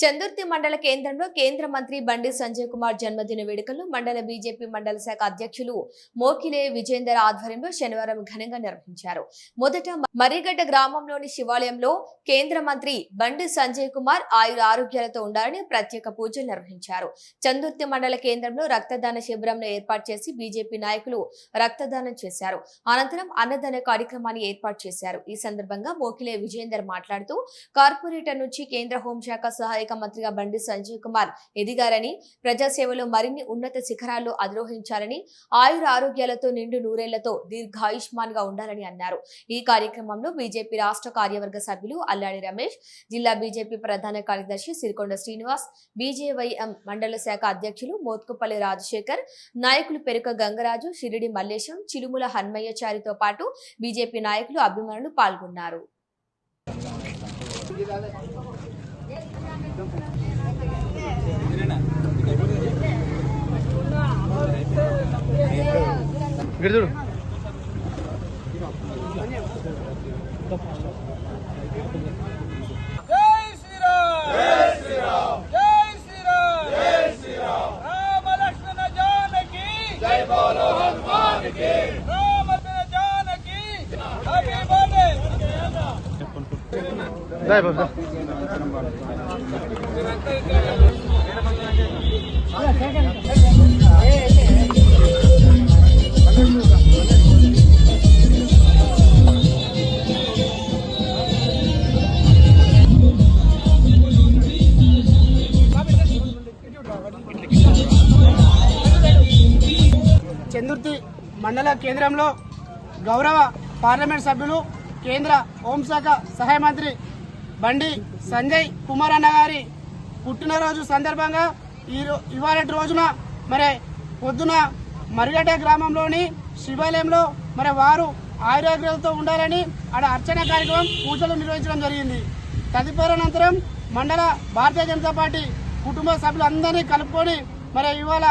చందుర్తి మండల కేంద్రంలో కేంద్ర మంత్రి బండి సంజయ్ కుమార్ జన్మదిన వేడుకలు మండల బీజేపీ మండల శాఖ అధ్యక్షులు మోకిలే విజేందర్ ఆధ్వర్యంలో శనివారం ఘనంగా నిర్వహించారు. మొదట మర్రిగడ్డ గ్రామంలోని శివాలయంలో కేంద్ర మంత్రి బండి సంజయ్ కుమార్ ఆయుర ఆరోగ్యాలతో ఉండాలని ప్రత్యేక పూజలు నిర్వహించారు. చందుర్తి మండల కేంద్రంలో రక్తదాన శిబిరంను ఏర్పాటు చేసి బీజేపీ నాయకులు రక్తదానం చేశారు. అనంతరం అన్నదాన కార్యక్రమాన్ని ఏర్పాటు చేశారు. ఈ సందర్భంగా మోకిలే విజేందర్ మాట్లాడుతూ కార్పొరేటర్ నుంచి కేంద్ర హోంశాఖ సహాయక మంత్రిగా బండి సంజయ్ కుమార్ ఎదిగారని, ప్రజాసేవలో మరిన్ని ఉన్నత శిఖరాల్లో అధిరోహించాలని, ఆయుర ఆరోగ్యాలతో నిండు నూరేళ్లతో దీర్ఘాయుష్మాన్ గా ఉండాలని అన్నారు. ఈ కార్యక్రమంలో బీజేపీ రాష్ట్ర కార్యవర్గ సభ్యులు అల్లాడి రమేష్, జిల్లా బీజేపీ ప్రధాన కార్యదర్శి సిరికొండ శ్రీనివాస్, బీజేవైఎం మండల శాఖ అధ్యక్షులు మోత్కుపల్లి రాజశేఖర్, నాయకులు పెరుక గంగరాజు, షిరిడి మల్లేశం, చిలుముల హన్మయ్యచారితో పాటు బీజేపీ నాయకులు, అభిమానులు పాల్గొన్నారు. చందుర్తి మండల కేంద్రంలో గౌరవ పార్లమెంట్ సభ్యులు కేంద్ర హోంశాఖ సహాయ మంత్రి బండి సంజయ్ కుమార్ అన్న గారి పుట్టినరోజు సందర్భంగా ఇవాళ రోజున మరి పొద్దున మర్రిగడ్డ గ్రామంలోని శివాలయంలో మరి వారు ఆయురాగ్యాలతో ఉండాలని ఆడ అర్చన కార్యక్రమం పూజలు నిర్వహించడం జరిగింది. తదుపరి మండల భారతీయ జనతా పార్టీ కుటుంబ సభ్యులందరినీ కలుపుకొని మరి ఇవాళ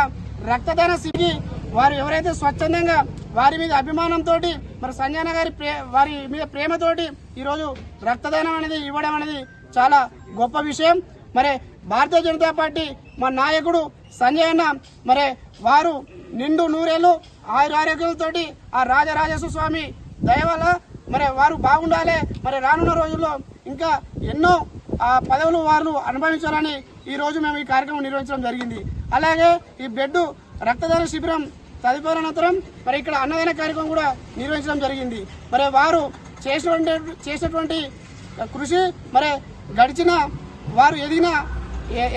రక్తదాన శిబిరం వారు ఎవరైతే స్వచ్ఛందంగా వారి మీద అభిమానంతో మరి సంజయ్ గారి వారి మీద ప్రేమతోటి ఈరోజు రక్తదానం అనేది ఇవ్వడం అనేది చాలా గొప్ప విషయం. మరి భారతీయ జనతా పార్టీ మా నాయకుడు సంజయ్ అన్న మరి వారు నిండు నూరేళ్లు ఆరోగ్యాలతోటి ఆ రాజరాజేశ్వర స్వామి దయ వల్ల మరి వారు బాగుండాలి, మరి రానున్న రోజుల్లో ఇంకా ఎన్నో పదవులు వారు అనుభవించాలని ఈ రోజు మేము ఈ కార్యక్రమం నిర్వహించడం జరిగింది. అలాగే ఈ బ్లడ్ రక్తదాన శిబిరం తదుపరి అనంతరం మరి ఇక్కడ అన్నదాన కార్యక్రమం కూడా నిర్వహించడం జరిగింది. మరి వారు చేసినటువంటి కృషి మరి గడిచిన వారు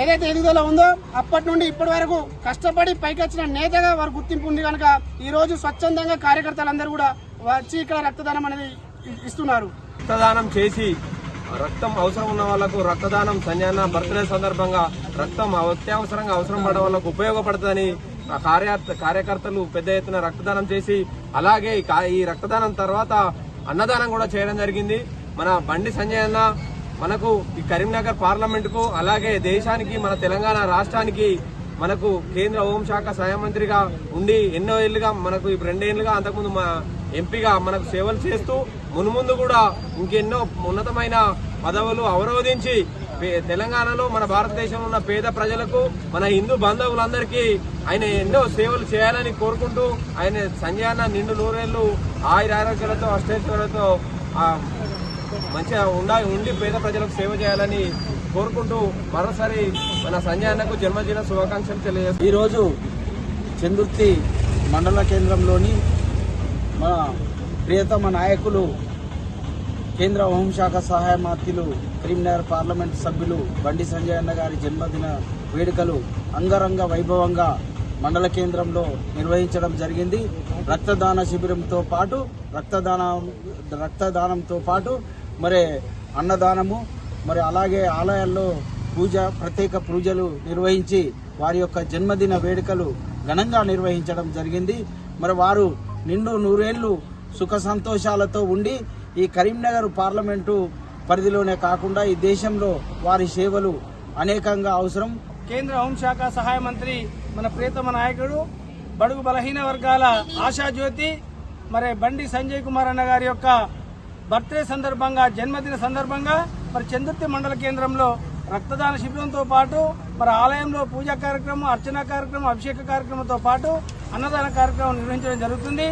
ఏదైతే ఎదుగుదల ఉందో అప్పటి నుండి ఇప్పటి వరకు కష్టపడి పైకి వచ్చిన నేతగా వారు గుర్తింపు ఉంది కనుక ఈ రోజు స్వచ్ఛందంగా కార్యకర్తలందరూ కూడా వచ్చి ఇక్కడ రక్తదానం అనేది ఇస్తున్నారు. రక్తదానం చేసి రక్తం అవసరం ఉన్న వాళ్లకు రక్తదానం సంజయన బర్త్డే సందర్భంగా రక్తం అత్యవసరంగా అవసరం పడే వాళ్ళకు ఉపయోగపడుతుందని కార్యకర్తలు పెద్ద ఎత్తున రక్తదానం చేసి అలాగే ఈ రక్తదానం తర్వాత అన్నదానం కూడా చేయడం జరిగింది. మన బండి సంజయ్ అన్న మనకు ఈ కరీంనగర్ పార్లమెంట్ కు అలాగే దేశానికి మన తెలంగాణ రాష్ట్రానికి మనకు కేంద్ర హోంశాఖ సహాయ మంత్రిగా ఉండి ఎన్నో ఏళ్లుగా మనకు 2 ఏళ్లుగా అంతకుముందు ఎంపీగా మనకు సేవలు చేస్తూ మున్ముందు కూడా ఇంకెన్నో ఉన్నతమైన పదవులు అవరోధించి తెలంగాణలో మన భారతదేశంలో ఉన్న పేద ప్రజలకు మన హిందూ బంధువులందరికీ ఆయన ఎన్నో సేవలు చేయాలని కోరుకుంటూ ఆయన సంజయ్ అన్న నిండు నూరేళ్లు ఆయురారోగ్యాలతో అష్టైశ్వర్యాలతో మంచిగా ఉండి పేద ప్రజలకు సేవ చేయాలని కోరుకుంటూ మరోసారి మన సంజయ్ అన్నకు జన్మదిన శుభాకాంక్షలు తెలియజేస్తాం. ఈరోజు చందుర్తి మండల కేంద్రంలోని మన ప్రియతమ నాయకులు కేంద్ర హోంశాఖ సహాయ మంత్రులు కరీంనగర్ పార్లమెంట్ సభ్యులు బండి సంజయ్ అన్న గారి జన్మదిన వేడుకలు అంగరంగ వైభవంగా మండల కేంద్రంలో నిర్వహించడం జరిగింది. రక్తదాన శిబిరంతో పాటు రక్తదానంతో పాటు మరి అన్నదానము మరి అలాగే ఆలయాల్లో ప్రత్యేక పూజలు నిర్వహించి వారి యొక్క జన్మదిన వేడుకలు ఘనంగా నిర్వహించడం జరిగింది. మరి వారు నిండు నూరేళ్లు సుఖ సంతోషాలతో ఉండి ఈ కరీంనగర్ పార్లమెంటు పరిధిలోనే కాకుండా ఈ దేశంలో వారి సేవలు అనేకంగా అవసరం. కేంద్ర హోంశాఖ సహాయ మంత్రి మన ప్రియతమ నాయకుడు బడుగు బలహీన వర్గాల ఆశాజ్యోతి మరి బండి సంజయ్ కుమార్ అన్న గారి యొక్క బర్త్డే సందర్భంగా జన్మదిన సందర్భంగా మరి చందుర్తి మండల కేంద్రంలో రక్తదాన శిబిరంతో పాటు మరి ఆలయంలో పూజా కార్యక్రమం, అర్చన కార్యక్రమం, అభిషేక కార్యక్రమంతో పాటు అన్నదాన కార్యక్రమం నిర్వహించడం జరుగుతుంది.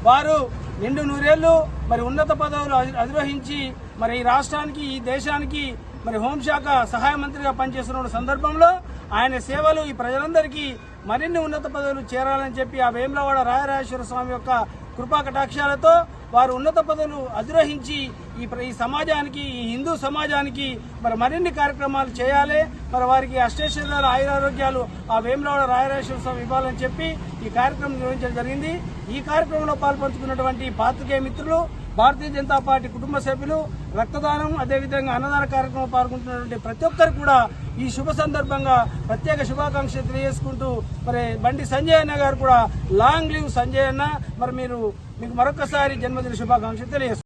వారు నిండు నూరేళ్లు మరి ఉన్నత పదవులు అధిరోహించి మరి ఈ రాష్ట్రానికి, ఈ దేశానికి మరి హోంశాఖ సహాయ మంత్రిగా పనిచేస్తున్న సందర్భంలో ఆయన సేవలు ఈ ప్రజలందరికీ మరిన్ని ఉన్నత పదవులు చేరాలని చెప్పి ఆ వేములవాడ రాయరాజేశ్వర స్వామి యొక్క కృపా కటాక్షాలతో వారు ఉన్నత పదవులు అధిరోహించి ఈ సమాజానికి, ఈ హిందూ సమాజానికి మరి మరిన్ని కార్యక్రమాలు చేయాలి. మరి వారికి అష్టైశ్వర్యాల ఆయురారోగ్యాలు ఆ వేములవాడ రాయరాజేశ్వర స్వామి ఇవ్వాలని చెప్పి ఈ కార్యక్రమం నిర్వహించడం జరిగింది. ఈ కార్యక్రమంలో పాల్పంచుకున్నటువంటి పాత్రికేయ మిత్రులు, భారతీయ జనతా పార్టీ కుటుంబ సభ్యులు, రక్తదానం అదేవిధంగా అన్నదాన కార్యక్రమం పాల్గొంటున్నటువంటి ప్రతి ఒక్కరు కూడా ఈ శుభ సందర్భంగా ప్రత్యేక శుభాకాంక్షలు తెలియజేసుకుంటూ మరి బండి సంజయ్ అన్న గారు కూడా లాంగ్ లివ్ సంజయ్ అన్న, మరి మీకు మరొకసారి జన్మదిన శుభాకాంక్షలు తెలియజేస్తున్నారు.